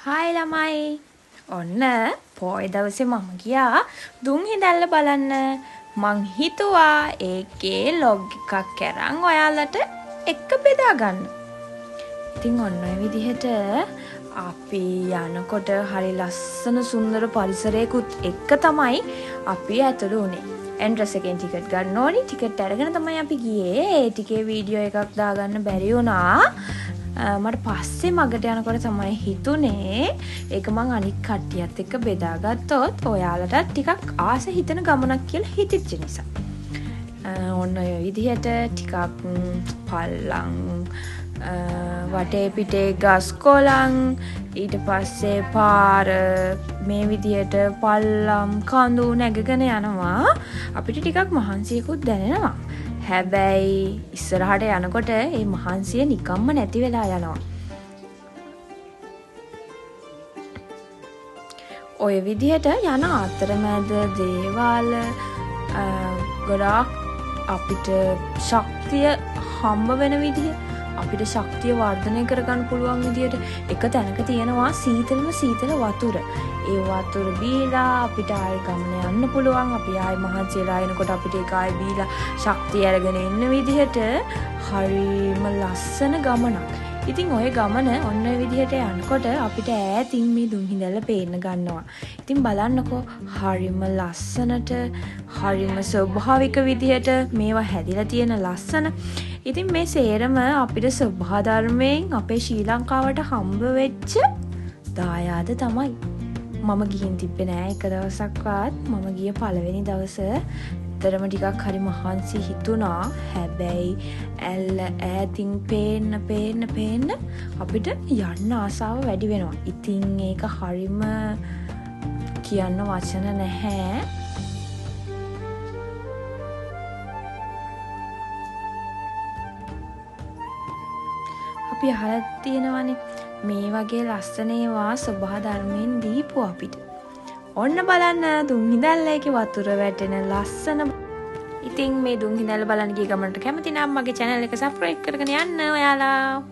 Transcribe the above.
Hi ළමයි. ඔන්න පොය දවසේ මම ගියා දුම් හිඳැල්ල බලන්න. මං හිතුවා ඒකේ ලොග් එකක් අරන් ඔයාලට එක්ක බෙදා ගන්න. ඉතින් ඔන්න ඔය විදිහට අපි යනකොට හරි ලස්සන සුන්දර පරිසරයකුත් එක්ක තමයි අපි ඇතුළු වුණේ. එන්ට්‍රස් එකෙන් ටිකට් ගන්න ඕනි. ටිකට් අරගෙන තමයි අපි ගියේ. ඒ ටිකේ වීඩියෝ එකක් දාගන්න බැරි වුණා. මට පස්සේ මගට යනකොට තමයි හිතුනේ ඒක මං අනිත් කට්ටියත් එක්ක බෙදාගත්තොත් ඔයාලටත් ටිකක් ආස හිතෙන ගමනක් කියලා හිතෙච්ච නිසා. ඔන්න ඔය විදිහට ටිකක් පල්ලං වටේ පිටේ ගස් කොළන් ඊට පස්සේ පාර මේ විදිහට පල්ලම් කඳු නැගගෙන යනවා. අපිට ටිකක් මහන්සියකුත් දැනෙනවා. හැබැයි ඉස්සරහට යනකොට ඒ මහන්සිය නිකම්ම නැති වෙලා යනවා. ඔය විදිහට යන අතරමැද දේවල් ගොඩාක් අපිට ශක්තිය හම්බ වෙන විදිහ, අපිට ශක්තිය වර්ධනය කරගන්න පුළුවන් විදිහට එක තැනක තියෙනවා සීතල වතුර. ඒ වතුර බීලා අපිට ආයෙ ගමන යන්න පුළුවන්. අපි ආයෙ මහන්සියලා එනකොට අපිට ඒක ආයෙ බීලා ශක්තිය අරගෙන එන්න විදිහට හරිම ලස්සන ගමනක්. ඉතින් ඔය ගමන ඔන්න ඔය විදිහට යනකොට අපිට ඈතින් මේ දුම් හිඳැල්ල පේන්න ගන්නවා. ඉතින් බලන්නකෝ හරිම ලස්සනට හරිම ස්වභාවික විදිහට මේවා හැදිලා තියෙන ලස්සන. ඉතින් මේ සේරම අපිට ස්වභාව ධර්මයෙන් අපේ ශ්‍රී ලංකාවට හම්බ වෙච්ච දායාද තමයි. මම ගිහින් තිබ්බේ නෑ එක දවසක්වත්. මම ගිය පළවෙනි දවසේ ඇත්තටම ටිකක් හරි මහන්සි හිතුණා. හැබැයි ඇල්ල ඈතින් පේන්න අපිට යන්න ආසාව වැඩි වෙනවා. ඉතින් ඒක හරිම කියන්න වචන නැහැ. අපි අහලා තියෙනවානේ මේ වගේ ලස්සන ඒවා ස්වභාව ධර්මයෙන් දීපු අපිට. ඔන්න බලන්න දුම් හිඳැල්ලේක වතුර වැටෙන ලස්සන. ඉතින් මේ දුම් හිඳැල්ල බලන්න ගිය ගමනට කැමති නම් මගේ channel එක subscribe කරගෙන යන්න ඔයාලා.